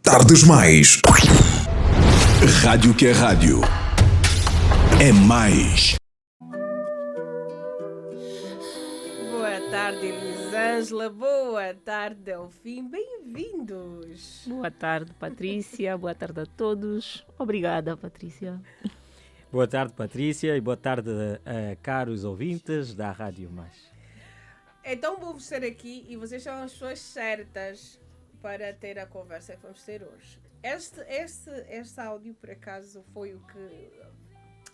Tardes Mais. Rádio que é rádio. É mais. Boa tarde, Elisângela. Boa tarde, Delfim. Bem-vindos. Boa tarde, Patrícia. Boa tarde a todos. Obrigada, Patrícia. Boa tarde, Patrícia, e boa tarde a caros ouvintes da Rádio Mais. É tão bom estar aqui e vocês são as pessoas certas para ter a conversa que vamos ter hoje. Este áudio, por acaso, foi o que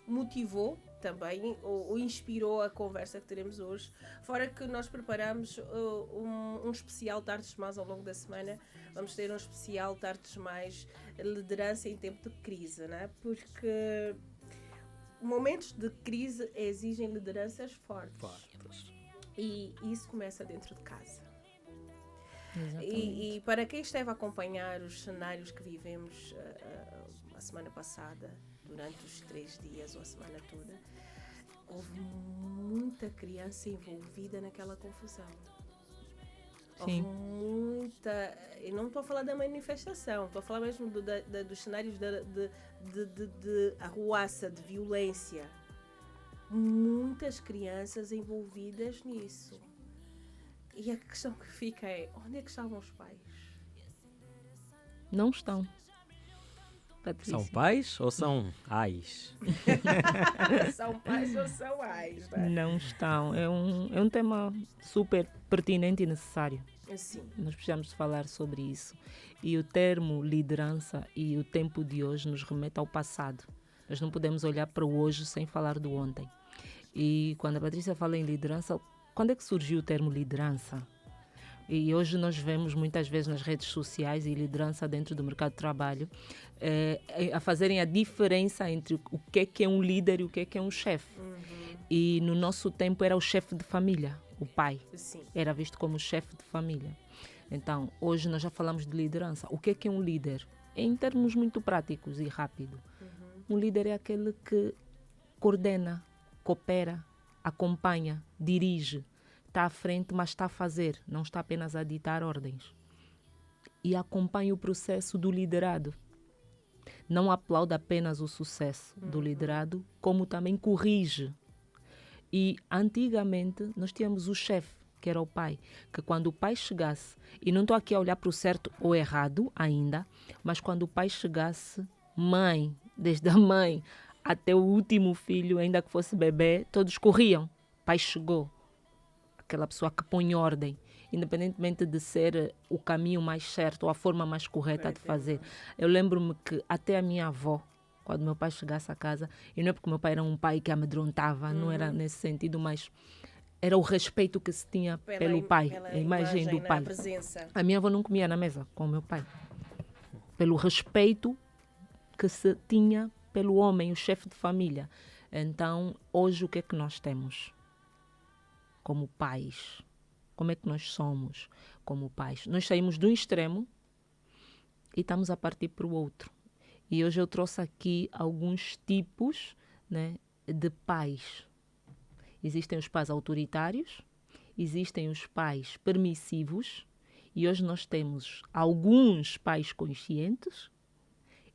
motivou também, ou inspirou a conversa que teremos hoje. Fora que nós preparamos um especial Tardes Mais ao longo da semana. Vamos ter um especial Tardes Mais liderança em tempo de crise, né? Porque momentos de crise exigem lideranças fortes. E isso começa dentro de casa. E para quem esteve a acompanhar os cenários que vivemos a semana passada, durante os 3 dias ou a semana toda, houve muita criança envolvida naquela confusão. Sim. Houve muita... Eu não estou a falar da manifestação, estou a falar mesmo dos cenários de arruaça, de violência. Muitas crianças envolvidas nisso. E a questão que fica é, onde é que estavam os pais? Não estão. Patrícia. São pais ou são ais? São pais ou são ais, né? Não estão. É um tema super pertinente e necessário. Sim. Nós precisamos falar sobre isso. E o termo liderança e o tempo de hoje nos remete ao passado. Nós não podemos olhar para o hoje sem falar do ontem. E quando a Patrícia fala em liderança, quando é que surgiu o termo liderança? E hoje nós vemos muitas vezes nas redes sociais e liderança dentro do mercado de trabalho a fazerem a diferença entre o que é um líder e o que é um chefe. E no nosso tempo era o chefe de família, o pai. Sim. Era visto como chefe de família. Então, hoje nós já falamos de liderança. O que é um líder? Em termos muito práticos e rápido. Um líder é aquele que coordena, coopera, acompanha, dirige, está à frente, mas está a fazer, não está apenas a ditar ordens. E acompanha o processo do liderado. Não aplaude apenas o sucesso do liderado, como também corrige. E antigamente nós tínhamos o chefe, que era o pai, que quando o pai chegasse, e não estou aqui a olhar para o certo ou errado ainda, mas quando o pai chegasse, mãe, desde a mãe até o último filho, ainda que fosse bebê, todos corriam. Pai chegou. Aquela pessoa que põe ordem, independentemente de ser o caminho mais certo ou a forma mais correta de fazer. Eu lembro-me que até a minha avó, quando meu pai chegasse a casa, e não é porque meu pai era um pai que amedrontava, não era nesse sentido, mas era o respeito que se tinha pelo pai, a imagem do pai. A minha avó não comia na mesa com o meu pai. Pelo respeito que se tinha pelo homem, o chefe de família. Então, hoje o que é que nós temos como pais? Como é que nós somos como pais? Nós saímos de um extremo e estamos a partir para o outro. E hoje eu trouxe aqui alguns tipos, né, de pais. Existem os pais autoritários, existem os pais permissivos, e hoje nós temos alguns pais conscientes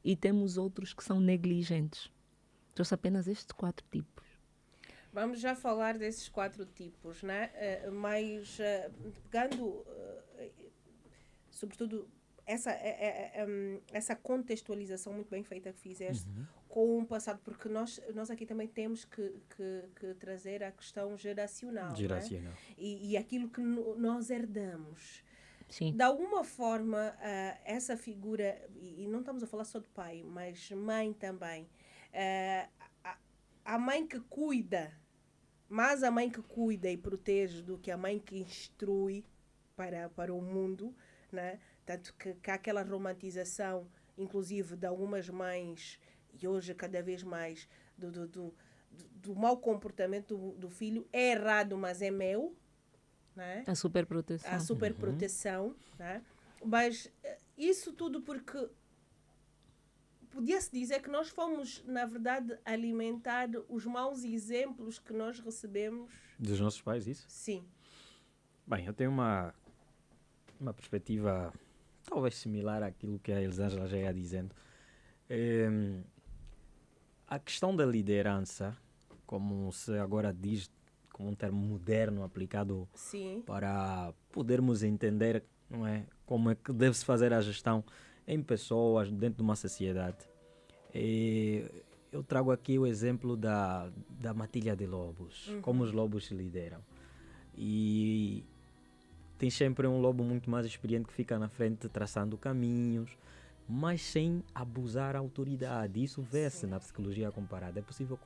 e temos outros que são negligentes. Trouxe apenas estes 4 tipos. Vamos já falar desses 4 tipos, né? Mas pegando, sobretudo, essa contextualização muito bem feita que fizeste com o passado, porque nós aqui também temos que trazer a questão geracional. Geracional. Né? E aquilo que nós herdamos. Sim. De alguma forma, essa figura, e não estamos a falar só de pai, mas mãe também, a mãe que cuida, mais a mãe que cuida e protege do que a mãe que instrui para o mundo, né? Tanto que há aquela romantização, inclusive de algumas mães, e hoje cada vez mais, do mau comportamento do filho. É errado, mas é meu. Né? A superproteção. A superproteção. Né? Mas isso tudo porque podia-se dizer que nós fomos, na verdade, alimentar os maus exemplos que nós recebemos. Dos nossos pais, isso? Sim. Bem, eu tenho uma uma perspectiva talvez similar àquilo que a Elisângela já ia dizendo. A questão da liderança, como se agora diz, como um termo moderno aplicado Sim. para podermos entender, não é, como é que deve-se fazer a gestão em pessoas, dentro de uma sociedade. Eu trago aqui o exemplo da matilha de lobos, como os lobos se lideram. E tem sempre um lobo muito mais experiente que fica na frente traçando caminhos, mas sem abusar a autoridade. Isso vê-se na psicologia comparada. É possível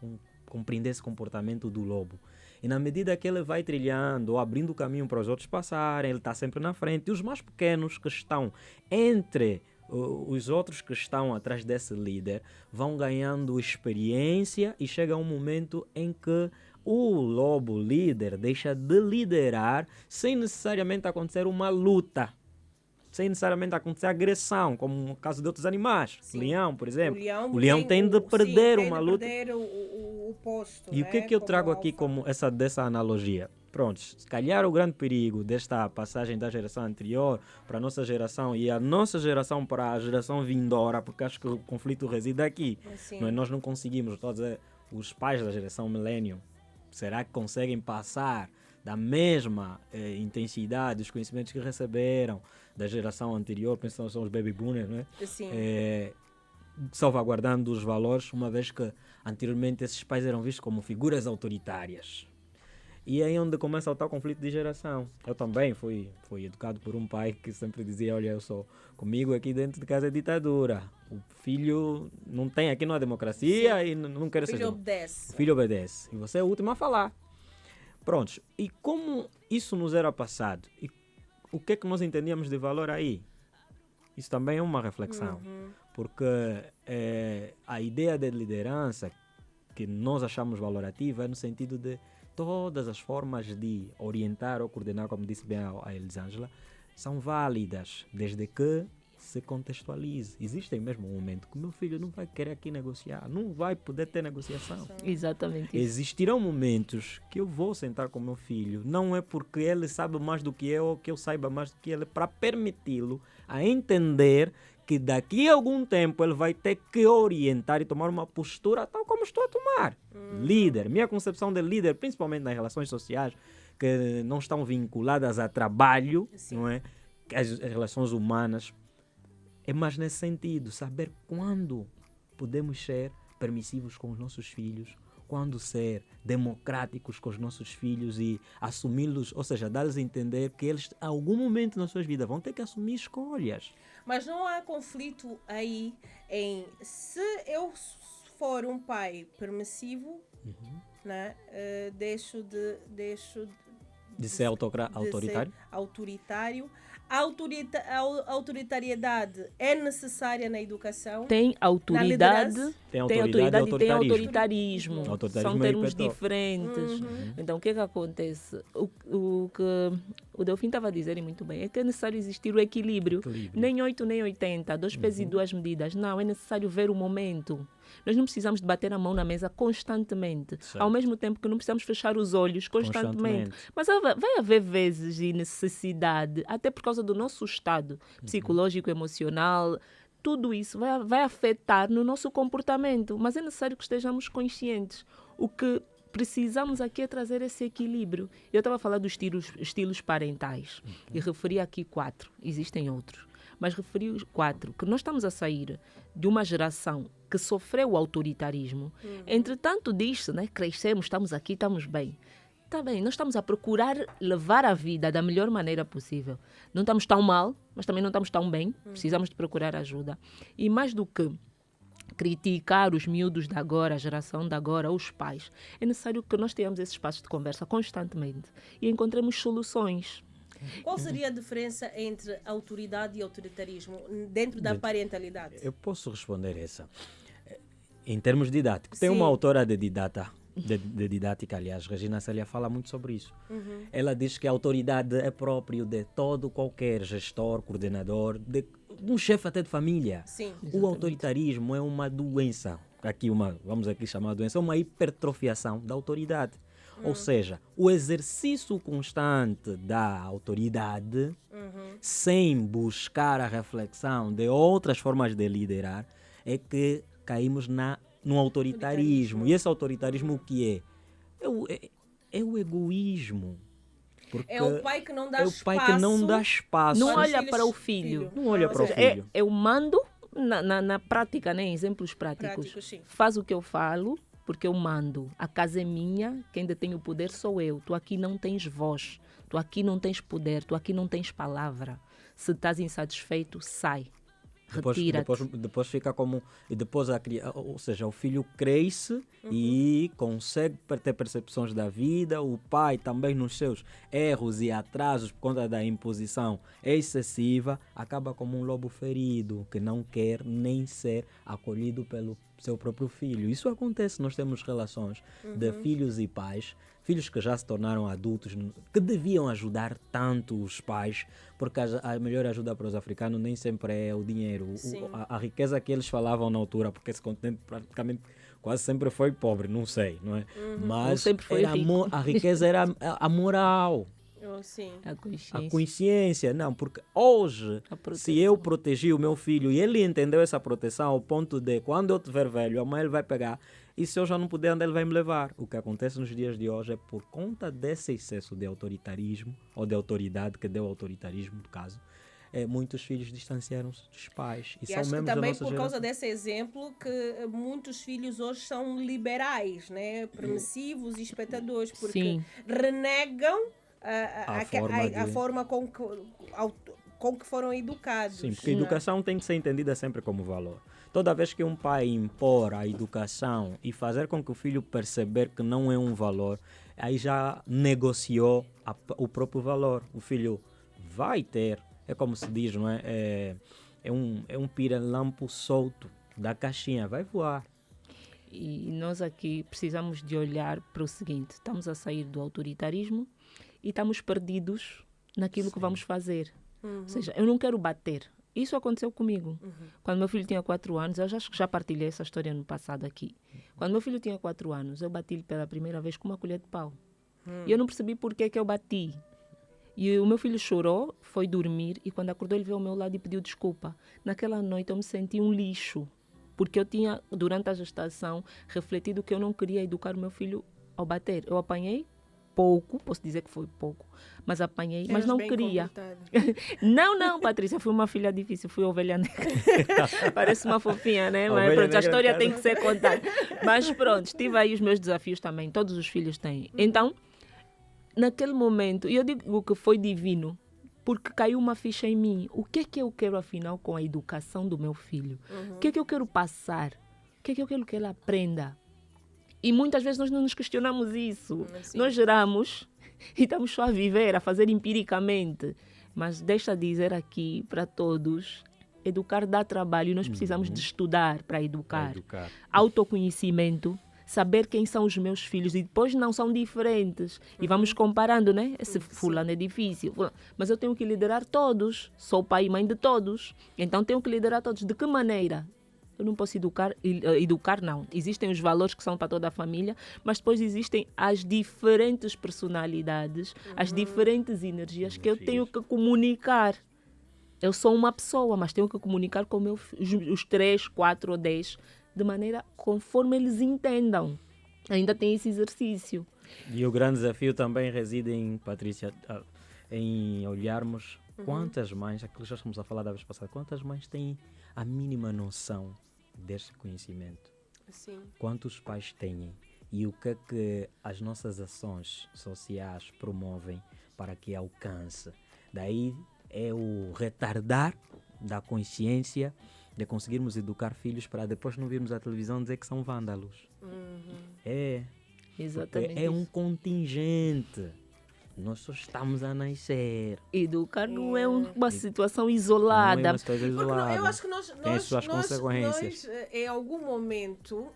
compreender esse comportamento do lobo. E na medida que ele vai trilhando ou abrindo o caminho para os outros passarem, ele está sempre na frente. E os mais pequenos que estão entre os outros que estão atrás desse líder vão ganhando experiência e chega um momento em que o lobo líder deixa de liderar sem necessariamente acontecer uma luta, sem necessariamente acontecer agressão, como no caso de outros animais. Sim. O leão, por exemplo. O leão tem de perder uma luta. Tem de perder o posto. E o que é que eu trago aqui como dessa analogia? Pronto, se calhar o grande perigo desta passagem da geração anterior para a nossa geração e a nossa geração para a geração vindoura, porque acho que o conflito reside aqui. Não é? Nós não conseguimos, estou a dizer, os pais da geração millennium, será que conseguem passar da mesma intensidade os conhecimentos que receberam da geração anterior, pensando são os baby boomers, não é? Sim. Salvaguardando os valores, uma vez que anteriormente esses pais eram vistos como figuras autoritárias. E é aí onde começa o tal conflito de geração. Eu também fui educado por um pai que sempre dizia, olha, comigo aqui dentro de casa é ditadura. O filho não tem, aqui não há democracia. Sim. E não quero ser... obedece. O filho obedece. E você é o último a falar. Pronto. E como isso nos era passado? E o que é que nós entendíamos de valor aí? Isso também é uma reflexão. Porque a ideia de liderança que nós achamos valorativa é no sentido de todas as formas de orientar ou coordenar, como disse bem a Elisângela, são válidas, desde que se contextualize. Existe mesmo um momento que o meu filho não vai querer aqui negociar, não vai poder ter negociação. Exatamente isso. Existirão momentos que eu vou sentar com o meu filho, não é porque ele sabe mais do que eu ou que eu saiba mais do que ele, para permiti-lo a entender que daqui a algum tempo ele vai ter que orientar e tomar uma postura tal como estou a tomar. Líder, minha concepção de líder, principalmente nas relações sociais, que não estão vinculadas a trabalho, não é? As relações humanas, é mais nesse sentido, saber quando podemos ser permissivos com os nossos filhos, quando ser democráticos com os nossos filhos e assumi-los, ou seja, dar-lhes a entender que eles, a algum momento nas suas vidas, vão ter que assumir escolhas. Mas não há conflito aí em, se eu for um pai permissivo, né, deixo de ser autoritário? Autoritário. A autoritariedade é necessária na educação. Tem autoridade, tem autoridade e tem autoritarismo. São termos e diferentes. Então, o que é que acontece? O que o Delfim estava a dizer muito bem é que é necessário existir o equilíbrio. Nem 8, nem 80, 2 pesos e 2 medidas. Não, é necessário ver o momento. Nós não precisamos de bater a mão na mesa constantemente. Certo. Ao mesmo tempo que não precisamos fechar os olhos constantemente. Mas vai haver vezes de necessidade, até por causa do nosso estado psicológico, emocional. Tudo isso vai afetar no nosso comportamento. Mas é necessário que estejamos conscientes. O que precisamos aqui é trazer esse equilíbrio. Eu estava a falar dos estilos parentais. E referi aqui 4. Existem outros. Mas referi os 4, que nós estamos a sair de uma geração que sofreu o autoritarismo. Entretanto, diz-se, né, crescemos, estamos aqui, estamos bem. Está bem, nós estamos a procurar levar a vida da melhor maneira possível. Não estamos tão mal, mas também não estamos tão bem. Precisamos de procurar ajuda. E mais do que criticar os miúdos de agora, a geração de agora, os pais, é necessário que nós tenhamos esse espaço de conversa constantemente e encontremos soluções. Qual seria a diferença entre autoridade e autoritarismo dentro da parentalidade? Eu posso responder essa. Em termos didáticos, tem uma autora de didática, aliás, Regina Célia, fala muito sobre isso. Ela diz que a autoridade é próprio de todo qualquer gestor, coordenador, de um chefe até de família. Sim. O autoritarismo é uma doença, vamos aqui chamar de doença, é uma hipertrofiação da autoridade. Ou seja, o exercício constante da autoridade, sem buscar a reflexão de outras formas de liderar, é que caímos no autoritarismo. E esse autoritarismo o que é? É o egoísmo. Porque É o pai que não dá é o pai que não dá espaço. Não para os olha filhos- para o filho. Não olha Ou para o seja, filho. Eu mando na prática, né? Exemplos práticos. Práticos, sim. Faz o que eu falo, porque eu mando. A casa é minha, quem detém o poder sou eu. Tu aqui não tens voz, tu aqui não tens poder, tu aqui não tens palavra. Se estás insatisfeito, sai. Retira-te. Depois fica como. E depois ou seja, o filho cresce e consegue ter percepções da vida. O pai também, nos seus erros e atrasos por conta da imposição excessiva, acaba como um lobo ferido que não quer nem ser acolhido pelo seu próprio filho. Isso acontece. Nós temos relações de filhos e pais. Filhos que já se tornaram adultos, que deviam ajudar tanto os pais, porque a melhor ajuda para os africanos nem sempre é o dinheiro. A riqueza que eles falavam na altura, porque esse continente praticamente quase sempre foi pobre, não sei, não é? Ou Mas sempre foi rico. a riqueza era a moral. Sim. A consciência. A consciência, não, porque hoje, A proteção. se eu protegi o meu filho e ele entendeu essa proteção ao ponto de, quando eu tiver velho, amanhã ele vai pegar, e se eu já não puder andar, ele vai me levar. O que acontece nos dias de hoje é por conta desse excesso de autoritarismo, ou de autoridade, que deu autoritarismo, no caso, muitos filhos distanciaram-se dos pais. E são acho que membros da também nossa por causa geração. desse exemplo que muitos filhos hoje são liberais, né? Permissivos e espectadores, porque Sim. renegam A a forma com que foram educados. Sim, porque a educação tem que ser entendida sempre como valor. Toda vez que um pai impor a educação e fazer com que o filho perceber que não é um valor, aí já negociou o próprio valor. O filho vai ter, é como se diz, não é? É um pirilampo solto da caixinha, vai voar. E nós aqui precisamos de olhar para o seguinte: estamos a sair do autoritarismo e estamos perdidos naquilo que vamos fazer. Ou seja, eu não quero bater. Isso aconteceu comigo. Quando meu filho tinha 4 anos, eu acho que já partilhei essa história no passado aqui. Quando meu filho tinha 4 anos, eu bati-lhe pela primeira vez com uma colher de pau. E eu não percebi por que eu bati. E o meu filho chorou, foi dormir e quando acordou ele veio ao meu lado e pediu desculpa. Naquela noite eu me senti um lixo, porque eu tinha, durante a gestação, refletido que eu não queria educar o meu filho ao bater. Eu apanhei pouco, posso dizer que foi pouco, mas apanhei, mas Eras não bem queria. comportada. Não, Patrícia, fui uma filha difícil, fui ovelha negra. Parece uma fofinha, né? Mas Ovelha pronto, a negra, história cara. tem que ser contada. Mas pronto, tive aí os meus desafios também, todos os filhos têm. Então, naquele momento, e eu digo que foi divino, porque caiu uma ficha em mim. O que é que eu quero, afinal, com a educação do meu filho? O que é que eu quero passar? O que é que eu quero que ele aprenda? E muitas vezes nós não nos questionamos isso. Sim. Nós geramos e estamos só a viver, a fazer empiricamente. Mas deixa dizer aqui para todos, educar dá trabalho e nós precisamos de estudar para educar. Autoconhecimento, saber quem são os meus filhos e depois não são diferentes. E vamos comparando, né? Esse fulano é difícil. Mas eu tenho que liderar todos. Sou pai e mãe de todos. Então tenho que liderar todos. De que maneira? Eu não posso educar não. Existem os valores que são para toda a família, mas depois existem as diferentes personalidades, as diferentes energias que eu tenho que comunicar. Eu sou uma pessoa, mas tenho que comunicar com os 3, 4 ou 10, de maneira conforme eles entendam. Ainda tem esse exercício. E o grande desafio também reside em, Patrícia, em olharmos quantas mães, aquilo que já estamos a falar da vez passada, quantas mães têm a mínima noção deste conhecimento. Sim. Quantos pais têm e o que é que as nossas ações sociais promovem para que alcance. Daí é o retardar da consciência de conseguirmos educar filhos para depois não virmos a televisão dizer que são vândalos. Exatamente. É um isso. contingente. Nós só estamos a nascer. Educar não é uma situação isolada. Não é uma situação Porque isolada. eu acho que nós, Tem as suas consequências. em algum momento,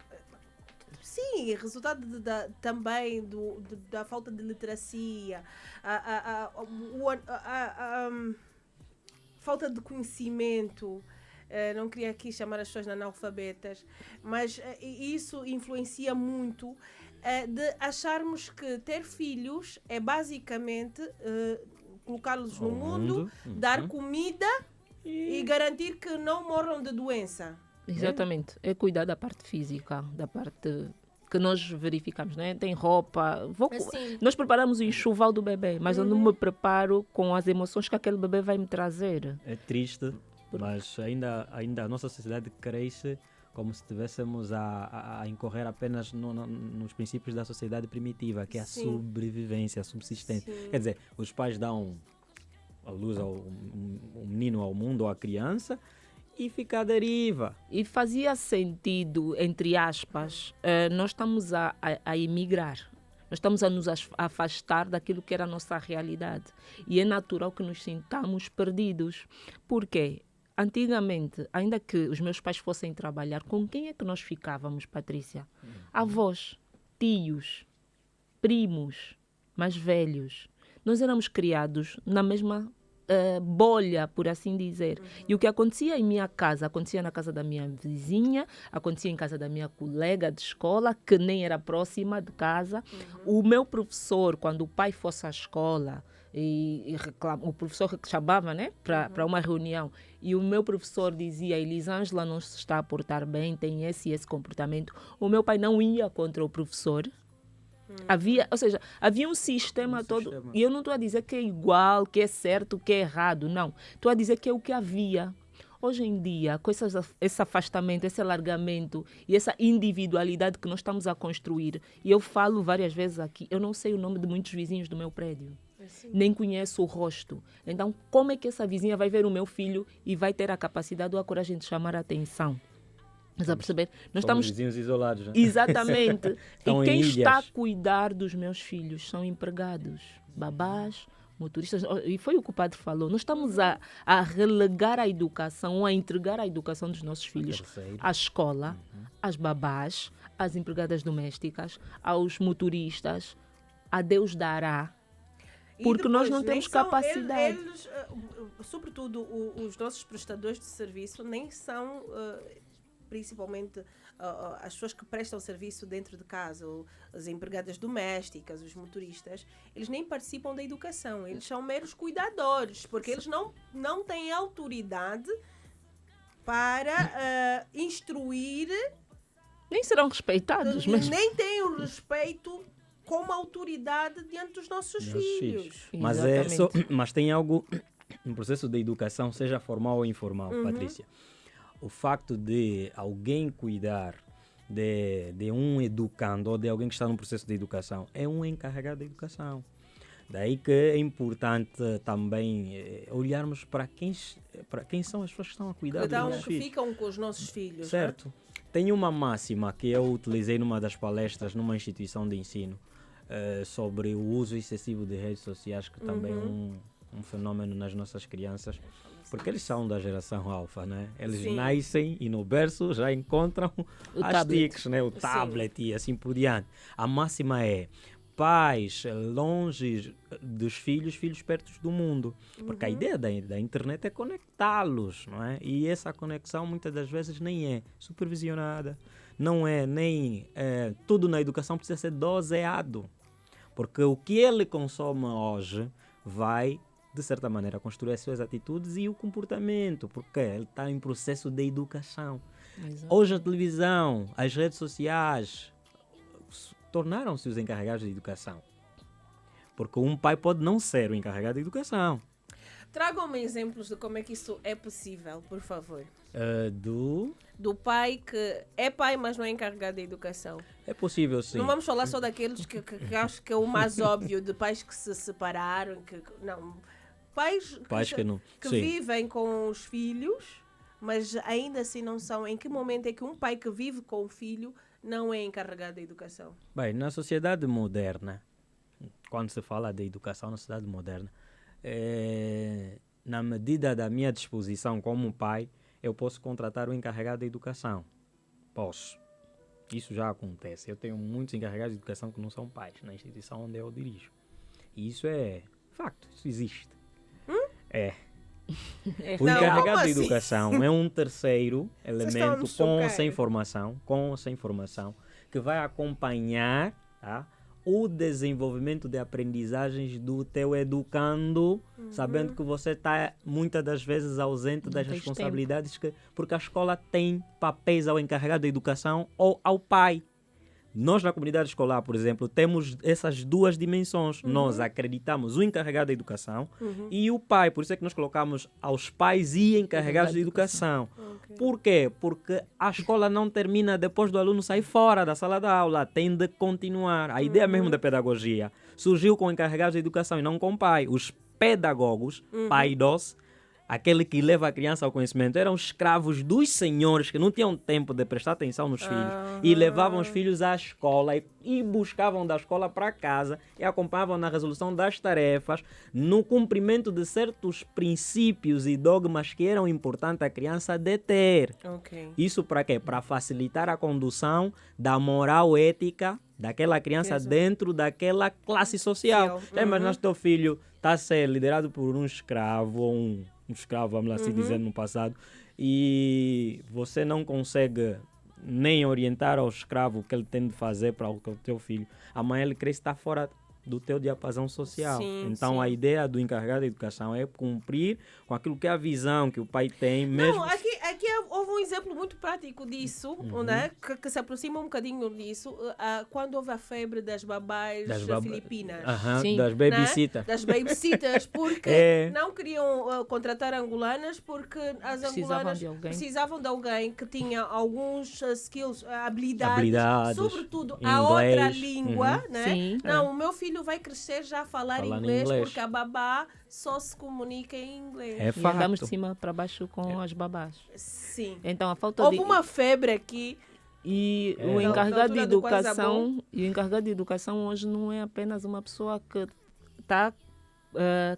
sim, resultado também da falta de literacia, falta de conhecimento, não queria aqui chamar as pessoas de analfabetas, mas isso influencia muito. de acharmos que ter filhos é basicamente colocá-los no mundo, dar comida e garantir que não morram de doença. Exatamente. É cuidar da parte física, da parte que nós verificamos, né? Tem roupa. Assim. Nós preparamos o enxoval do bebê, mas eu não me preparo com as emoções que aquele bebê vai me trazer. É triste, mas ainda a nossa sociedade cresce como se estivéssemos a incorrer apenas nos princípios da sociedade primitiva, que é a sobrevivência, a subsistência. Sim. Quer dizer, os pais dão a luz ao menino, ao mundo, ou à criança, e fica à deriva. E fazia sentido, entre aspas, nós estamos a emigrar. Nós estamos a nos afastar daquilo que era a nossa realidade. E é natural que nos sintamos perdidos. Por quê? Antigamente, ainda que os meus pais fossem trabalhar, com quem é que nós ficávamos, Patrícia? Avós, tios, primos, mais velhos. Nós éramos criados na mesma bolha, por assim dizer. E o que acontecia em minha casa, acontecia na casa da minha vizinha, acontecia em casa da minha colega de escola, que nem era próxima de casa. O meu professor, quando o pai fosse à escola, o professor que chamava, né, para uma reunião, e o meu professor dizia: Elisângela não se está a portar bem, tem esse e esse comportamento. O meu pai não ia contra o professor. Havia um sistema todo, e eu não estou a dizer que é igual, que é certo, que é errado, não. Estou a dizer que é o que havia. Hoje em dia, com esse afastamento, esse alargamento e essa individualidade que nós estamos a construir, e eu falo várias vezes aqui, eu não sei o nome de muitos vizinhos do meu prédio. Nem conheço o rosto. Então, como é que essa vizinha vai ver o meu filho e vai ter a capacidade ou a coragem de chamar a atenção? Estás a perceber? Nós estamos vizinhos isolados. Né? Exatamente. Estão e quem em está a ilhas. cuidar dos meus filhos são empregados, babás, motoristas. E foi o que o padre falou. Nós estamos a relegar a educação, a entregar a educação dos nossos filhos à escola, às babás, às empregadas domésticas, aos motoristas. A Deus dará. Porque depois, nós não temos capacidade. Eles, sobretudo os nossos prestadores de serviço, nem são, principalmente as pessoas que prestam serviço dentro de casa, as empregadas domésticas, os motoristas, eles nem participam da educação. Eles são meros cuidadores, porque eles não têm autoridade para instruir. Nem serão respeitados. Mas... Nem têm o respeito como autoridade diante dos nossos filhos. Mas tem algo no processo de educação, seja formal ou informal, Patrícia. O facto de alguém cuidar de um educando ou de alguém que está no processo de educação é um encarregado da educação. Daí que é importante também olharmos para quem são as pessoas que estão a cuidar dos nossos filhos. Que ficam com os nossos filhos. Certo. Né? Tem uma máxima que eu utilizei numa das palestras numa instituição de ensino sobre o uso excessivo de redes sociais, que também é um fenômeno nas nossas crianças, porque eles são da geração alfa, né? Eles nascem e no berço já encontram as TICs, né? O tablet e assim por diante. A máxima é: pais longe dos filhos, filhos perto do mundo. Porque a ideia da internet é conectá-los, não é? E essa conexão muitas das vezes nem é supervisionada, não é nem... tudo na educação precisa ser doseado. Porque o que ele consome hoje vai, de certa maneira, construir as suas atitudes e o comportamento, porque ele está em processo de educação. Exato. Hoje a televisão, as redes sociais tornaram-se os encarregados de educação. Porque um pai pode não ser o encarregado de educação. Tragam-me exemplos de como é que isso é possível, por favor. Do pai que é pai, mas não é encarregado de educação. É possível, sim. Não vamos falar só daqueles que acho que é o mais óbvio, de pais que se separaram. Não. Pais que vivem com os filhos, mas ainda assim não são. Em que momento é que um pai que vive com o filho não é encarregado da educação? Bem, na sociedade moderna, quando se fala de educação na sociedade moderna, na medida da minha disposição como pai, eu posso contratar o encarregado da educação. Posso. Isso já acontece. Eu tenho muitos encarregados de educação que não são pais na instituição onde eu dirijo. E isso é facto, isso existe. É. O encarregado de educação é um terceiro elemento com essa informação, que vai acompanhar tá? O desenvolvimento de aprendizagens do teu educando, sabendo que você está muitas das vezes ausente das tens responsabilidades, porque a escola tem papéis ao encarregado da educação ou ao pai. Nós, na comunidade escolar, por exemplo, temos essas duas dimensões. Nós acreditamos o encarregado da educação e o pai. Por isso é que nós colocamos aos pais e encarregados de educação. Ok. Por quê? Porque a escola não termina depois do aluno sair fora da sala de aula. Tem de continuar. A ideia mesmo da pedagogia surgiu com encarregados de educação e não com o pai. Os pedagogos, paidos, aquele que leva a criança ao conhecimento, eram escravos dos senhores que não tinham tempo de prestar atenção nos filhos e levavam os filhos à escola e buscavam da escola para casa e acompanhavam na resolução das tarefas, no cumprimento de certos princípios e dogmas que eram importantes a criança deter. Ok. Isso para quê? Para facilitar a condução da moral ética daquela criança dentro daquela classe social. Já imaginaste teu filho está a ser liderado por um escravo ou um escravo, vamos assim dizer, no passado, e você não consegue nem orientar ao escravo o que ele tem de fazer para o teu filho. Amanhã ele cresce e está fora do teu diapasão social. Sim, então sim. a ideia do encarregado da educação é cumprir com aquilo que é a visão que o pai tem mesmo. Não, aqui houve um exemplo muito prático disso, né? Que se aproxima um bocadinho disso, quando houve a febre das babás filipinas. Das Sim. Né? babysitters. Das babysitters, porque não queriam contratar angolanas porque as Precisavam angolanas de alguém. precisavam de alguém que tinha alguns skills, habilidades, Habilidades, sobretudo em a outra inglês. língua, né? Sim. Não, o meu filho vai crescer já a falar Falando inglês inglês. porque a babá só se comunica em inglês. É E andamos de fato. cima para baixo com as babás. Sim. Então a falta Houve de... uma febre aqui. E É. o encarregado de Na altura do Quase educação, e o encarregado de educação hoje não é apenas uma pessoa que está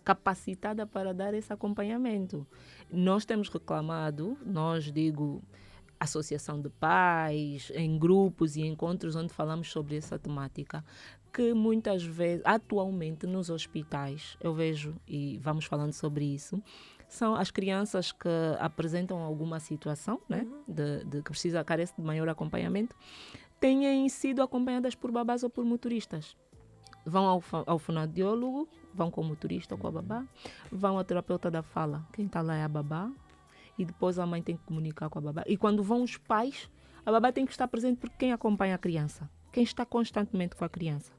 capacitada para dar esse acompanhamento. Nós temos reclamado, digo, associação de pais, em grupos e encontros onde falamos sobre essa temática, que muitas vezes, atualmente nos hospitais, eu vejo, e vamos falando sobre isso, são as crianças que apresentam alguma situação, né, de que carece de maior acompanhamento, têm sido acompanhadas por babás ou por motoristas. Vão ao fonoaudiólogo, vão com o motorista ou com a babá, vão ao terapeuta da fala, quem está lá é a babá, e depois a mãe tem que comunicar com a babá. E quando vão os pais, a babá tem que estar presente porque quem acompanha a criança, quem está constantemente com a criança,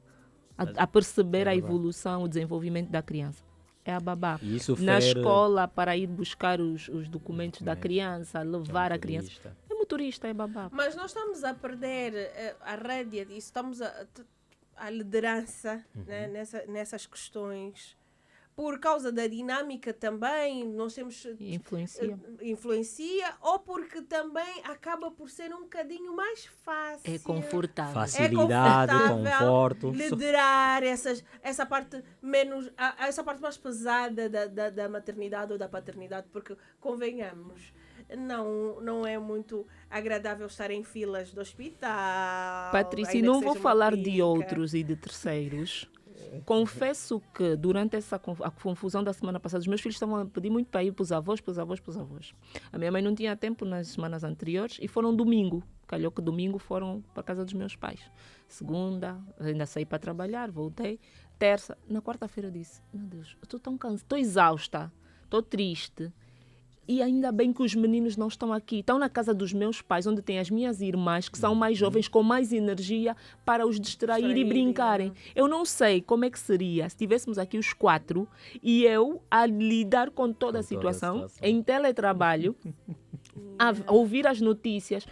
a perceber a evolução, o desenvolvimento da criança. É a babá. E isso Na fere- escola, para ir buscar os documentos da criança, levar a criança. motorista. É motorista, é babá. Mas nós estamos a perder a rédea disso, estamos a liderança né, nessas questões. Por causa da dinâmica também, nós temos... influencia, ou porque também acaba por ser um bocadinho mais fácil. É confortável. Facilidade, conforto. Liderar essa parte menos, essa parte mais pesada da maternidade ou da paternidade, porque convenhamos, não é muito agradável estar em filas do hospital. Patrícia, ainda não que vou seja uma falar de clínica. outros e de terceiros. Confesso que durante a confusão da semana passada, os meus filhos estavam a pedir muito para ir para os avós. A minha mãe não tinha tempo nas semanas anteriores e foram domingo. Calhou que domingo foram para a casa dos meus pais. Segunda, ainda saí para trabalhar, voltei. Terça, na quarta-feira eu disse, meu Deus, eu estou tão cansada, estou exausta, estou triste. E ainda bem que os meninos não estão aqui. Estão na casa dos meus pais, onde tem as minhas irmãs, que são mais jovens, com mais energia, para os distrair e brincarem. Eu não sei como é que seria se tivéssemos aqui os 4 e eu a lidar com toda a situação, em teletrabalho, a ouvir as notícias.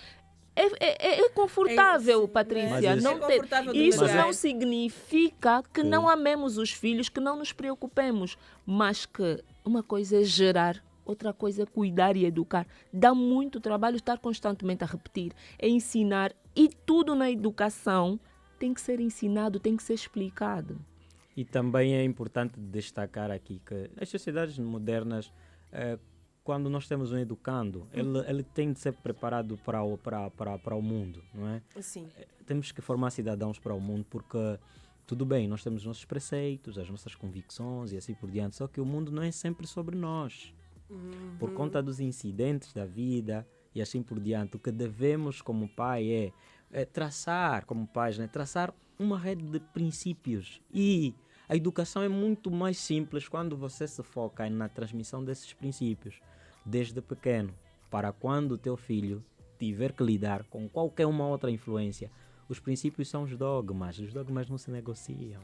É confortável, Patrícia. Mas não é confortável de isso verdade. não significa que não amemos os filhos, que não nos preocupemos, mas que uma coisa é gerar, outra coisa é cuidar e educar. Dá muito trabalho estar constantemente a repetir, é ensinar, e tudo na educação tem que ser ensinado, tem que ser explicado. E também é importante destacar aqui que as sociedades modernas, quando nós temos um educando, ele tem de ser preparado para o mundo, não é? Sim. Temos que formar cidadãos para o mundo, porque tudo bem, nós temos os nossos preceitos, as nossas convicções e assim por diante, só que o mundo não é sempre sobre nós. Por conta dos incidentes da vida e assim por diante, o que devemos como pai é traçar, como pais, né? Traçar uma rede de princípios. E a educação é muito mais simples quando você se foca na transmissão desses princípios desde pequeno, para quando o teu filho tiver que lidar com qualquer uma outra influência. Os princípios são os dogmas não se negociam.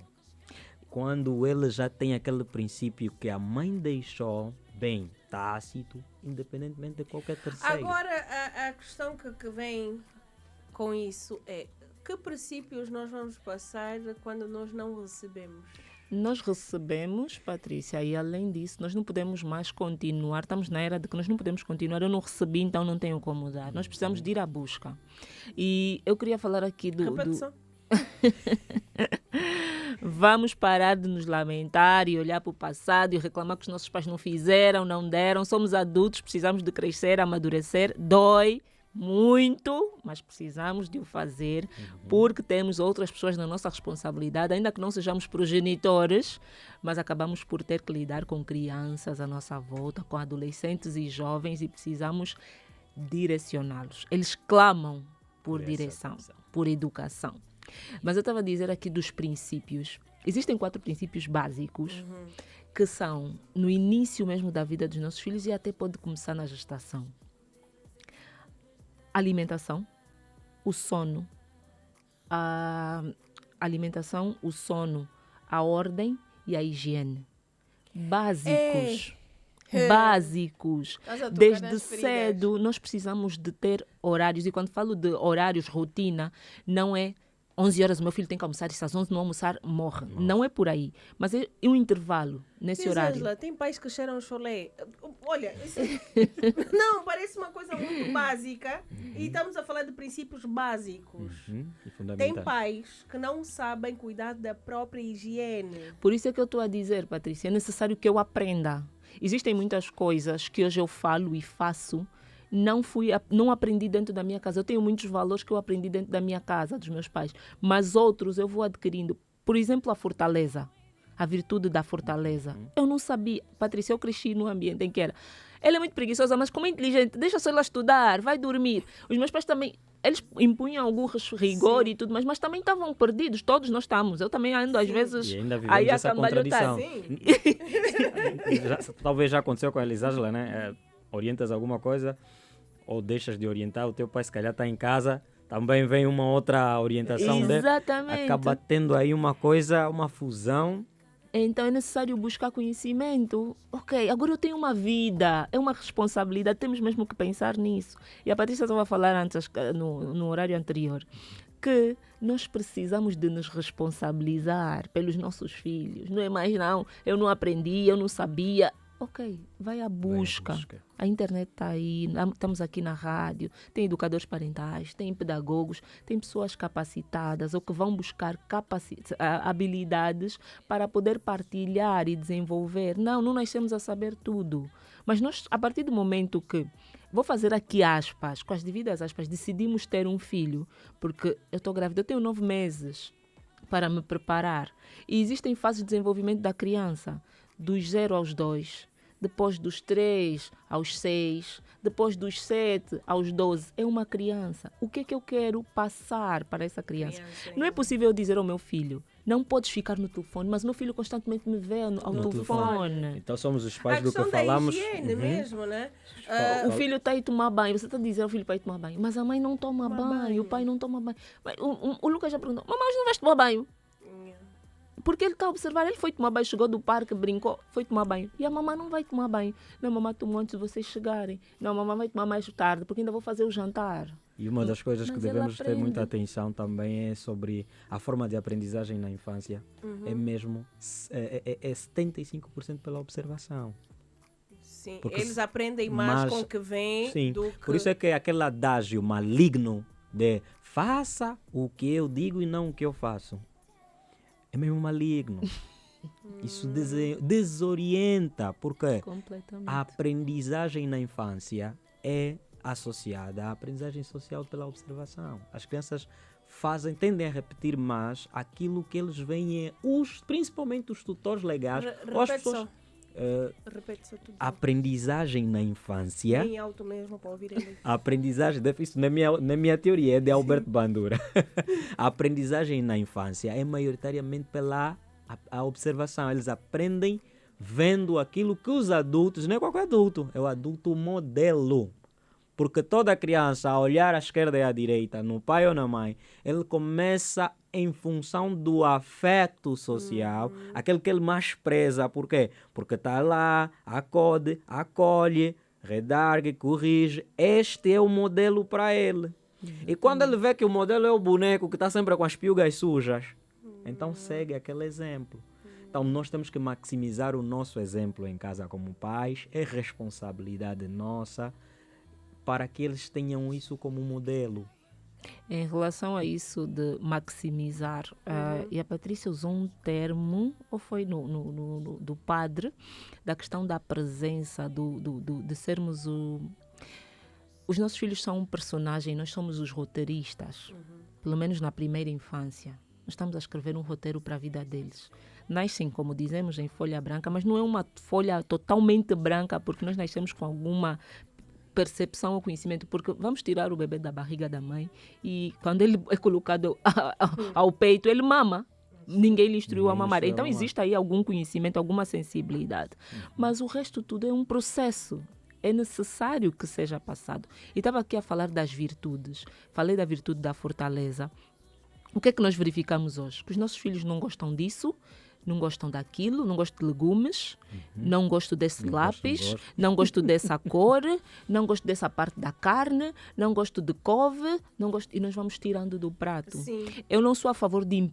Quando ele já tem aquele princípio que a mãe deixou bem tácito, independentemente de qualquer terceiro. Agora, a questão que vem com isso é: que princípios nós vamos passar quando nós não recebemos? Nós recebemos, Patrícia, e além disso, nós não podemos mais continuar. Estamos na era de que nós não podemos continuar. Eu não recebi, então não tenho como dar. Nós precisamos de ir à busca. E eu queria falar aqui do... Repetição. Vamos parar de nos lamentar e olhar para o passado e reclamar que os nossos pais não fizeram, não deram. Somos adultos, precisamos de crescer, amadurecer. Dói muito, mas precisamos de o fazer porque temos outras pessoas na nossa responsabilidade, ainda que não sejamos progenitores, mas acabamos por ter que lidar com crianças à nossa volta, com adolescentes e jovens, e precisamos direcioná-los. Eles clamam por direção, por educação. Mas eu estava a dizer aqui dos princípios. Existem 4 princípios básicos que são no início mesmo da vida dos nossos filhos e até pode começar na gestação. A alimentação, o sono, a ordem e a higiene. Básicos. Básicos. Desde cedo nós precisamos de ter horários, e quando falo de horários, rotina, não é 11 horas o meu filho tem que almoçar, e se às 11 não almoçar, morre. Não é por aí. Mas é um intervalo nesse horário. Angela, tem pais que cheiram cholé. Olha, isso... não, parece uma coisa muito básica e estamos a falar de princípios básicos. Tem pais que não sabem cuidar da própria higiene. Por isso é que eu estou a dizer, Patrícia, é necessário que eu aprenda. Existem muitas coisas que hoje eu falo e faço, não aprendi dentro da minha casa. Eu tenho muitos valores que eu aprendi dentro da minha casa, dos meus pais, mas outros eu vou adquirindo. Por exemplo, a fortaleza, a virtude da fortaleza. Eu não sabia. Patrícia, eu cresci num ambiente em que ela é muito preguiçosa, mas como é inteligente, deixa só ela estudar, vai dormir. Os meus pais também, eles impunham algum rigor e tudo, mas também estavam perdidos. Todos nós estamos. Eu também ando às vezes e ainda vivemos essa contradição. Talvez já aconteceu com a Elisângela, né? Orientas alguma coisa ou deixas de orientar, o teu pai se calhar está em casa, também vem uma outra orientação dele. Exatamente. Acaba tendo aí uma coisa, uma fusão. Então é necessário buscar conhecimento. Ok, agora eu tenho uma vida, é uma responsabilidade, temos mesmo que pensar nisso. E a Patrícia estava a falar antes, no horário anterior, que nós precisamos de nos responsabilizar pelos nossos filhos. Não é mais não, eu não aprendi, eu não sabia. Ok, vai à busca. A internet está aí, estamos aqui na rádio, tem educadores parentais, tem pedagogos, tem pessoas capacitadas ou que vão buscar habilidades para poder partilhar e desenvolver. Não nascemos a saber tudo. Mas nós, a partir do momento que, vou fazer aqui aspas, com as devidas aspas, decidimos ter um filho, porque eu estou grávida, eu tenho 9 meses para me preparar. E existem fases de desenvolvimento da criança, dos 0 aos 2, depois dos 3 aos 6, depois dos 7 aos 12. É uma criança. O que é que eu quero passar para essa criança? Não é possível eu dizer ao meu filho, não podes ficar no telefone, mas meu filho constantemente me vê ao telefone. Então somos os pais do que falamos. A questão da higiene mesmo, né? O filho está a ir tomar banho, você está a dizer ao filho para ir tomar banho, mas a mãe não toma banho, o pai não toma banho. O Lucas já perguntou, mamãe, não vais tomar banho? Porque ele está a observar, ele foi tomar banho, chegou do parque, brincou, foi tomar banho. E a mamãe não vai tomar banho. Não, a mamãe tomou antes de vocês chegarem. Não, a mamãe vai tomar mais tarde, porque ainda vou fazer o jantar. E uma das coisas que devemos ter muita atenção também é sobre a forma de aprendizagem na infância. É mesmo, é 75% pela observação. Sim, porque eles aprendem mais com o que vem do que... Por isso é que aquele adágio maligno de faça o que eu digo e não o que eu faço. É mesmo maligno. Isso desorienta, porque a aprendizagem na infância é associada à aprendizagem social pela observação. As crianças tendem a repetir mais aquilo que eles veem, principalmente os tutores legais. Repete só tudo. a aprendizagem na infância. Bem alto mesmo para ouvir ele. A aprendizagem, isso na minha teoria é de Alberto Bandura. A aprendizagem na infância é maioritariamente pela a observação. Eles aprendem vendo aquilo que os adultos, não é qualquer adulto, é o adulto modelo. Porque toda criança, a olhar à esquerda e à direita, no pai ou na mãe, ele começa em função do afeto social, aquele que ele mais preza. Por quê? Porque está lá, acode, acolhe, redargue, corrige. Este é o modelo para ele. E quando ele vê que o modelo é o boneco que está sempre com as piugas sujas, então segue aquele exemplo. Então nós temos que maximizar o nosso exemplo em casa como pais. É responsabilidade nossa para que eles tenham isso como modelo. Em relação a isso de maximizar, e a Patrícia usou um termo, ou foi do padre, da questão da presença, de sermos os nossos filhos são um personagem, nós somos os roteiristas, pelo menos na primeira infância. Nós estamos a escrever um roteiro para a vida deles. Nascem, como dizemos, em folha branca, mas não é uma folha totalmente branca, porque nós nascemos com alguma percepção ou conhecimento, porque vamos tirar o bebê da barriga da mãe e quando ele é colocado ao peito, ele mama. Ninguém lhe instruiu a mamar. Então existe aí algum conhecimento, alguma sensibilidade. Mas o resto tudo é um processo. É necessário que seja passado. E estava aqui a falar das virtudes. Falei da virtude da fortaleza. O que é que nós verificamos hoje? Que os nossos filhos não gostam disso, não gostam daquilo, não gosto de legumes, não gosto desse lápis, não gosto dessa cor, não gosto dessa parte da carne, não gosto de couve, não gosto... e nós vamos tirando do prato. Sim. Eu não sou a favor de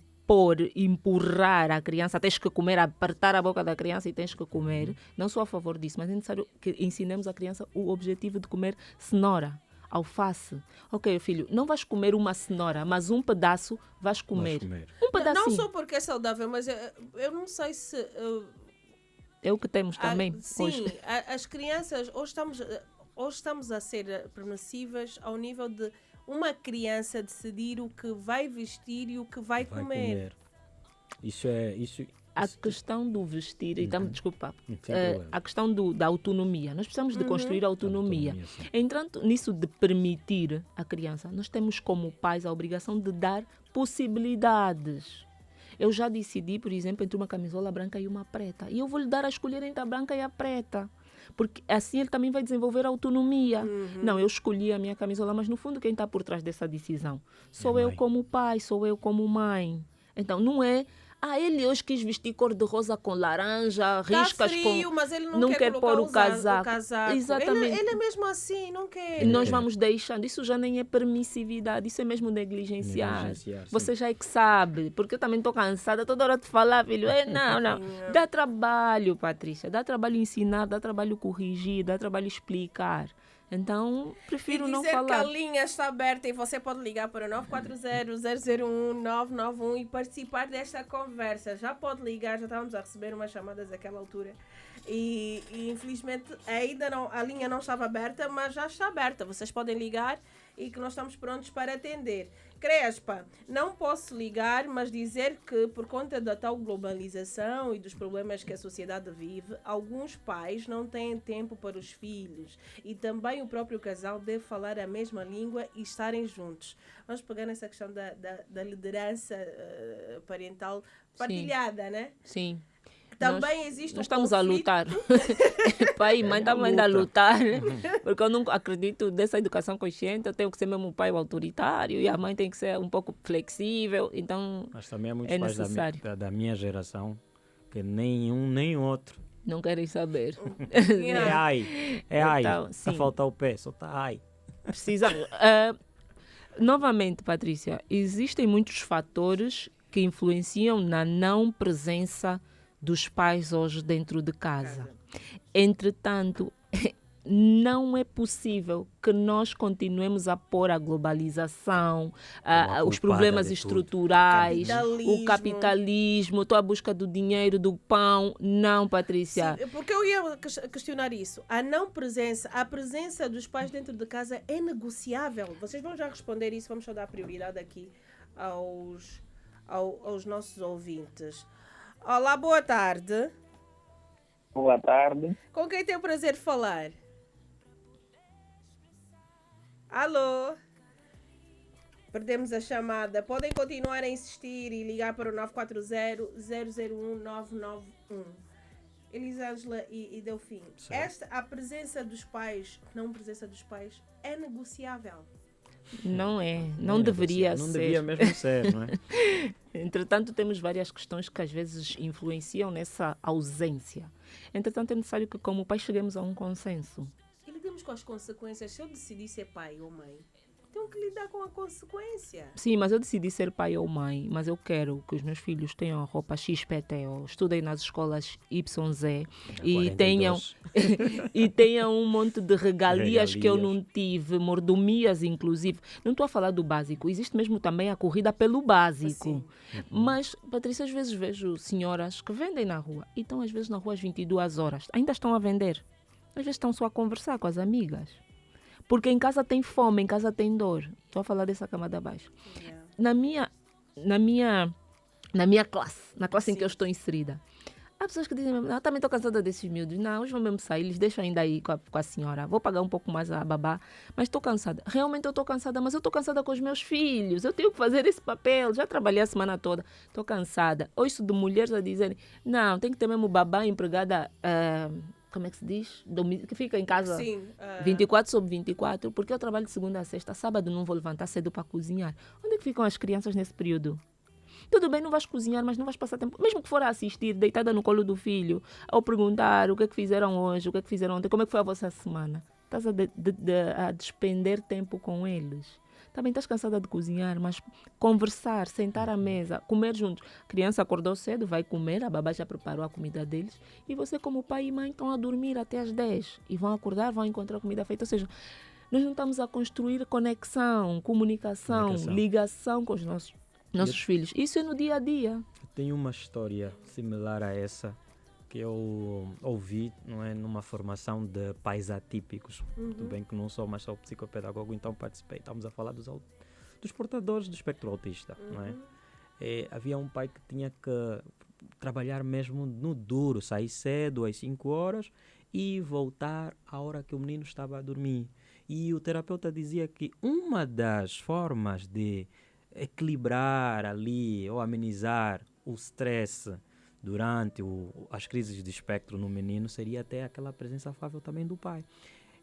empurrar a criança, tens que comer, apertar a boca da criança e tens que comer. Não sou a favor disso, mas é necessário que ensinemos a criança o objetivo de comer cenoura, alface. Ok, filho, não vais comer uma cenoura, mas um pedaço vais comer. Um pedacinho. Não só porque é saudável, mas eu não sei se... é o que temos também. Sim, hoje. As crianças, hoje estamos a ser permissivas ao nível de uma criança decidir o que vai vestir e o que vai comer. Isso é... A questão do vestir, então, desculpa, a questão da autonomia. Nós precisamos de construir a autonomia. Entrando nisso de permitir a criança, nós temos como pais a obrigação de dar possibilidades. Eu já decidi, por exemplo, entre uma camisola branca e uma preta. E eu vou lhe dar a escolher entre a branca e a preta. Porque assim ele também vai desenvolver autonomia. Não, eu escolhi a minha camisola, mas no fundo quem está por trás dessa decisão? Sou eu como pai, sou eu como mãe. Então não é... ele hoje quis vestir cor-de-rosa com laranja, riscas frio, com... mas ele não quer pôr o casaco. Exatamente. Ele é mesmo assim, não quer. Nós vamos deixando. Isso já nem é permissividade, isso é mesmo negligenciar. Você já é que sabe, porque eu também estou cansada toda hora de falar, filho. Não. Dá trabalho, Patrícia. Dá trabalho ensinar, dá trabalho corrigir, dá trabalho explicar. Então, prefiro não falar. E dizer que a linha está aberta e você pode ligar para 940-001-991 e participar desta conversa. Já pode ligar, já estávamos a receber umas chamadas naquela altura. E infelizmente ainda não, a linha não estava aberta, mas já está aberta. Vocês podem ligar e que nós estamos prontos para atender. Crespa, não posso ligar, mas dizer que por conta da tal globalização e dos problemas que a sociedade vive, alguns pais não têm tempo para os filhos e também o próprio casal deve falar a mesma língua e estarem juntos. Vamos pegar nessa questão da liderança parental partilhada, né? Sim. Também existe nós estamos conflito. A lutar. Pai e mãe estamos ainda a lutar. Porque eu não acredito nessa educação consciente. Eu tenho que ser mesmo um pai autoritário e a mãe tem que ser um pouco flexível. Então, mas também há muitos pais da minha geração que nem um nem outro. Não querem saber. É ai. Então, está a faltar o pé, só está ai. Precisamos. Novamente, Patrícia, existem muitos fatores que influenciam na não presença dos pais hoje dentro de casa. Entretanto, não é possível que nós continuemos a pôr a globalização, os problemas estruturais, o capitalismo, a busca do dinheiro, do pão. Não, Patrícia. Sim, porque eu ia questionar isso. A presença dos pais dentro de casa é negociável. Vocês vão já responder isso, vamos só dar prioridade aqui aos nossos ouvintes. Olá, boa tarde. Boa tarde. Com quem tem o prazer de falar? Alô? Perdemos a chamada. Podem continuar a insistir e ligar para o 940-001-991. Elisângela e Delfim, a presença dos pais, não presença dos pais, é negociável. Não é, não deveria ser. Não devia mesmo ser, não é? Entretanto, temos várias questões que às vezes influenciam nessa ausência. Entretanto, é necessário que como pais cheguemos a um consenso. E lidamos com as consequências. Se eu decidir ser pai ou mãe, tenho que lidar com a consequência. Sim, mas eu decidi ser pai ou mãe, mas eu quero que os meus filhos tenham roupa XPTO, estudem nas escolas YZ e tenham, e tenham um monte de regalias que eu não tive, mordomias inclusive. Não estou a falar do básico, existe mesmo também a corrida pelo básico. Mas, Patrícia, às vezes vejo senhoras que vendem na rua e estão às vezes na rua às 22 horas, ainda estão a vender. Às vezes estão só a conversar com as amigas. Porque em casa tem fome, em casa tem dor. Estou a falar dessa camada abaixo. Yeah. Na minha classe, na classe em que eu estou inserida, há pessoas que dizem, não, também estou cansada desses miúdos. Não, hoje vão mesmo sair, eles deixam ainda aí com a senhora. Vou pagar um pouco mais a babá, mas estou cansada. Realmente eu estou cansada, mas eu estou cansada com os meus filhos. Eu tenho que fazer esse papel. Já trabalhei a semana toda, estou cansada. Ouço de mulheres a dizerem, não, tem que ter mesmo babá empregada... como é que se diz? Que fica em casa 24/24, porque eu trabalho de segunda a sexta, sábado não vou levantar cedo para cozinhar. Onde é que ficam as crianças nesse período? Tudo bem, não vais cozinhar, mas não vais passar tempo, mesmo que for a assistir, deitada no colo do filho, ao perguntar o que é que fizeram hoje, o que é que fizeram ontem, como é que foi a vossa semana. Estás a despender tempo com eles. Também estás cansada de cozinhar, mas conversar, sentar à mesa, comer juntos. A criança acordou cedo, vai comer, a babá já preparou a comida deles e você como pai e mãe estão a dormir até às 10 e vão acordar, vão encontrar a comida feita. Ou seja, nós não estamos a construir conexão, comunicação, ligação com os nossos filhos. Isso é no dia a dia. Tenho uma história similar a essa que eu ouvi, não é, numa formação de pais atípicos. Tudo bem que não sou mais só psicopedagogo, então participei. Estamos a falar dos portadores do espectro autista, não é? Havia um pai que tinha que trabalhar mesmo no duro, sair cedo às 5 horas e voltar à hora que o menino estava a dormir. E o terapeuta dizia que uma das formas de equilibrar ali ou amenizar o stress durante as crises de espectro no menino seria até aquela presença afável também do pai.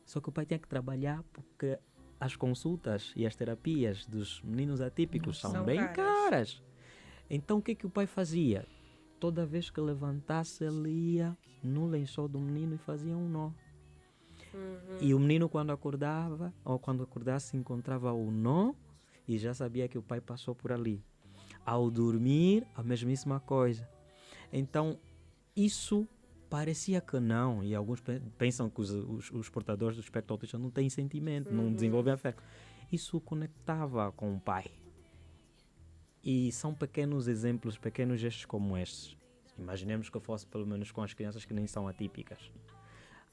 Só que o pai tinha que trabalhar porque as consultas e as terapias dos meninos atípicos são bem caras. Então o que o pai fazia? Toda vez que levantasse, ele ia no lençol do menino e fazia um nó. E o menino quando acordava, ou quando acordasse, encontrava o nó e já sabia que o pai passou por ali. Ao dormir, a mesmíssima coisa. Então, isso parecia que não, e alguns pensam que os portadores do espectro autista não têm sentimento, não desenvolvem afeto. Isso conectava com o pai. E são pequenos exemplos, pequenos gestos como estes. Imaginemos que eu fosse pelo menos com as crianças que nem são atípicas.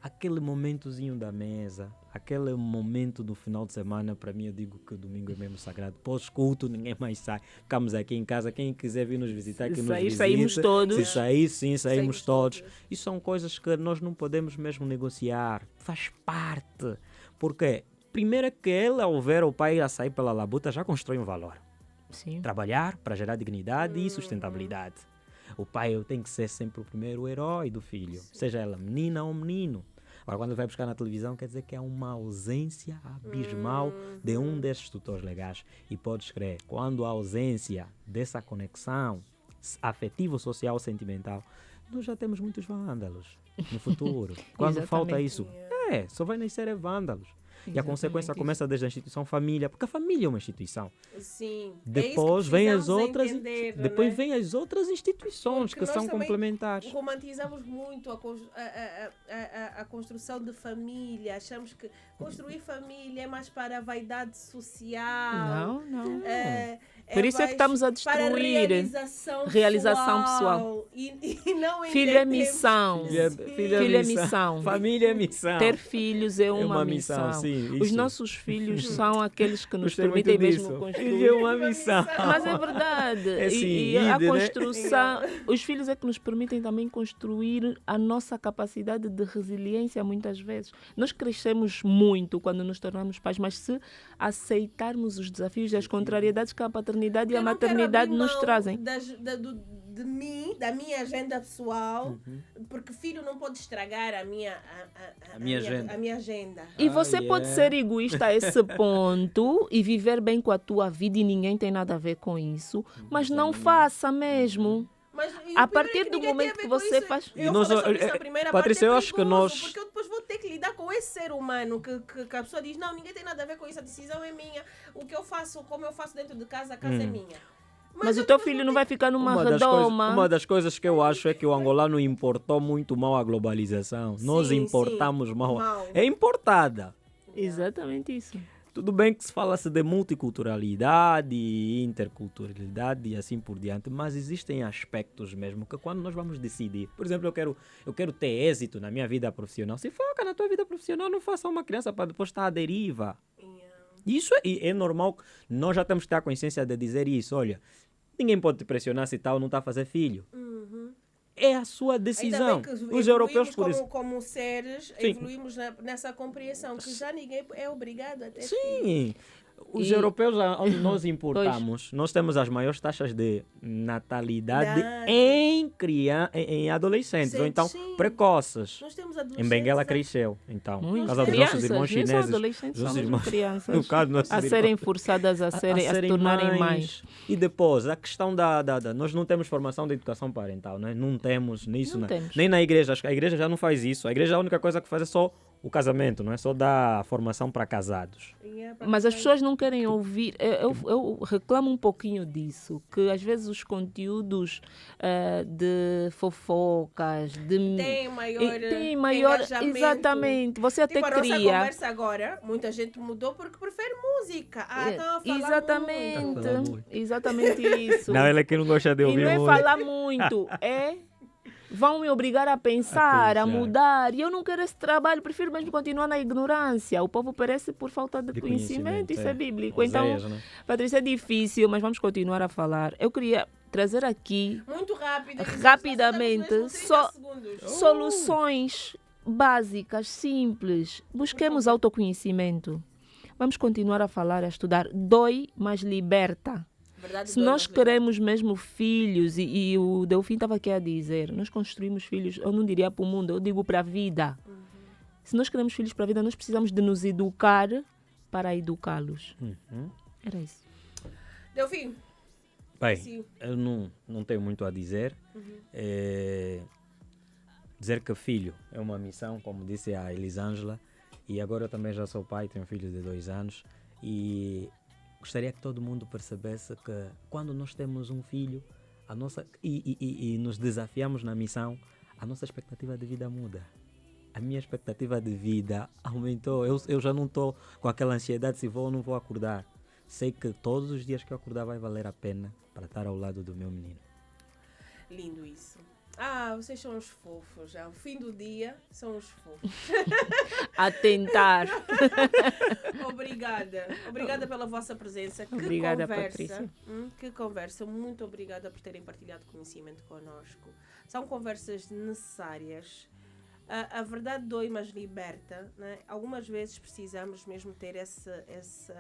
Aquele momentozinho da mesa, aquele momento do final de semana, para mim eu digo que o domingo é mesmo sagrado. Pós-culto, ninguém mais sai. Ficamos aqui em casa, quem quiser vir nos visitar, que nos visite. Saímos todos. Se sair, sim, saímos todos. E são coisas que nós não podemos mesmo negociar. Faz parte. Porque, primeiro que ele, ao ver o pai a sair pela labuta, já constrói um valor. Sim. Trabalhar para gerar dignidade e sustentabilidade. O pai tem que ser sempre o primeiro herói do filho, seja ela menina ou menino. Agora, quando vai buscar na televisão, quer dizer que há uma ausência abismal de um desses tutores legais. E podes crer, quando há ausência dessa conexão afetivo, social, sentimental, nós já temos muitos vândalos no futuro. Quando falta isso, só vai nascer vândalos. E a consequência começa desde a instituição família, porque a família é uma instituição. Sim. Depois vem as outras, vem as outras instituições porque que são complementares. Romantizamos muito a construção de família. Achamos que construir família é mais para a vaidade social. Não. Por isso é que estamos a para destruir. realização pessoal. E não Filho é entendemos- missão. Filho é missão. Família é missão. Ter filhos é uma missão. sim. Os isso. nossos filhos são aqueles que nos Gostei muito permitem disso. mesmo Filho é construir. uma missão. Mas é verdade. É assim, e a ide, né? construção, os filhos é que nos permitem também construir a nossa capacidade de resiliência muitas vezes. Nós crescemos muito quando nos tornamos pais, mas se aceitarmos os desafios e as contrariedades que a paternidade e a Eu não quero maternidade abrir nos mão trazem. de mim, da minha agenda pessoal, porque filho não pode estragar a minha agenda. A minha agenda. E você pode ser egoísta a esse ponto e viver bem com a tua vida e ninguém tem nada a ver com isso, mas não faça mesmo. Mas, e A o pior partir é do ninguém tem momento a ver que com você isso. faz- Eu Nós- falei sobre isso na primeira Patrícia, parte, eu acho que perigoso, nós- porque eu depois vou ter que lidar com esse ser humano que a pessoa diz, não, ninguém tem nada a ver com isso, a decisão é minha, o que eu faço, como eu faço dentro de casa, a casa é minha. Mas eu o teu depois filho vou não ter vai ficar numa Uma redoma. das coisas que eu acho é que o angolano importou muito mal a globalização. Nós Sim, importamos sim. mal. Mal. É importada. Exatamente isso. Tudo bem que se fala-se de multiculturalidade, interculturalidade e assim por diante, mas existem aspectos mesmo que quando nós vamos decidir, por exemplo, eu quero ter êxito na minha vida profissional, se foca na tua vida profissional, não faça uma criança para depois estar à deriva. Isso é normal, nós já temos que ter a consciência de dizer isso, olha, ninguém pode te pressionar se tal não está a fazer filho. É a sua decisão. Ainda bem que Os europeus, por como, exemplo. como seres, Sim. evoluímos nessa compreensão, que já ninguém é obrigado a ter filhos. Sim, os E- europeus, onde nós importamos, nós temos as maiores taxas de natalidade em adolescentes, ou então Sim. precoces. Nós temos Em adolescentes Benguela a- cresceu, então, por Muitas causa dos crianças, nossos irmãos nem só chineses. adolescentes, dos são irmãos- crianças no caso dos nossos a irmãos. serem forçadas a serem tornarem mães. E depois, a questão nós não temos formação de educação parental, né? Não temos nisso, Não temos. nem na igreja. Acho que a igreja já não faz isso. A igreja, a única coisa que faz é só o casamento, não é só dar formação para casados. Mas as pessoas não querem ouvir. Eu reclamo um pouquinho disso, que às vezes os conteúdos de fofocas, Tem maior, tem maior engajamento. exatamente. Você até Tipo, a nossa cria. conversa agora, muita gente mudou porque prefere música. Ah, estão a falar muito. Exatamente, Falar muito. exatamente isso. Não, ela é que não gosta de E ouvir não é música. falar muito, vão me obrigar a pensar, a pensar. mudar. E eu não quero esse trabalho, prefiro mesmo continuar na ignorância. O povo perece por falta de De conhecimento, isso é bíblico. Oséias, Então, né? Patrícia, é difícil, mas vamos continuar a falar. Eu queria trazer aqui Muito rápido. Rapidamente, Só soluções básicas, simples. Busquemos autoconhecimento. Vamos continuar a falar, a estudar. Dói, mas liberta. Se nós queremos mesmo filhos, e o Delfim estava aqui a dizer, nós construímos filhos, eu não diria para o mundo, eu digo para a vida. Se nós queremos filhos para a vida, nós precisamos de nos educar para educá-los. Era isso. Delfim, Bem, sim. eu não tenho muito a dizer. Dizer que filho é uma missão, como disse a Elisângela, e agora eu também já sou pai, tenho um filho de 2 anos, e gostaria que todo mundo percebesse que quando nós temos um filho e nos desafiamos na missão, a nossa expectativa de vida muda. A minha expectativa de vida aumentou. Eu já não estou com aquela ansiedade se vou ou não vou acordar. Sei que todos os dias que eu acordar vai valer a pena para estar ao lado do meu menino. Lindo isso. Ah, vocês são uns fofos. Já. O fim do dia são uns fofos. A tentar. Obrigada. Obrigada pela vossa presença. Que Obrigada, conversa. Patrícia. Que conversa. Muito obrigada por terem partilhado conhecimento connosco. São conversas necessárias. A verdade dói, mas liberta. Né? Algumas vezes precisamos mesmo ter esse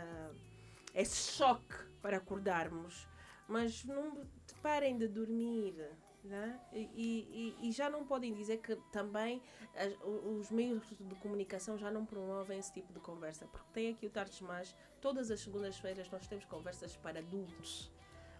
choque para acordarmos. Mas não parem de dormir. Né? E já não podem dizer que também os meios de comunicação já não promovem esse tipo de conversa, porque tem aqui o Tardes Mais, todas as segundas-feiras nós temos conversas para adultos,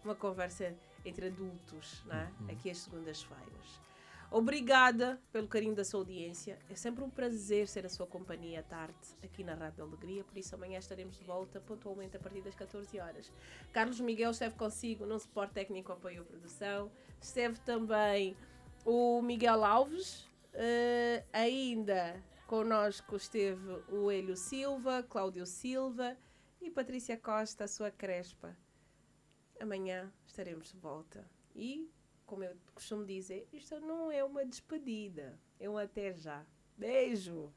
uma conversa entre adultos, né? Aqui às segundas-feiras. Obrigada pelo carinho da sua audiência, é sempre um prazer ser a sua companhia à tarde aqui na Rádio Alegria, por isso amanhã estaremos de volta pontualmente a partir das 14 horas. Carlos Miguel esteve consigo no suporte técnico apoio à produção, esteve também o Miguel Alves, ainda connosco esteve o Hélio Silva, Cláudio Silva e Patrícia Costa, a sua crespa. amanhã estaremos de volta. E, como eu costumo dizer, isto não é uma despedida, é um até já. Beijo!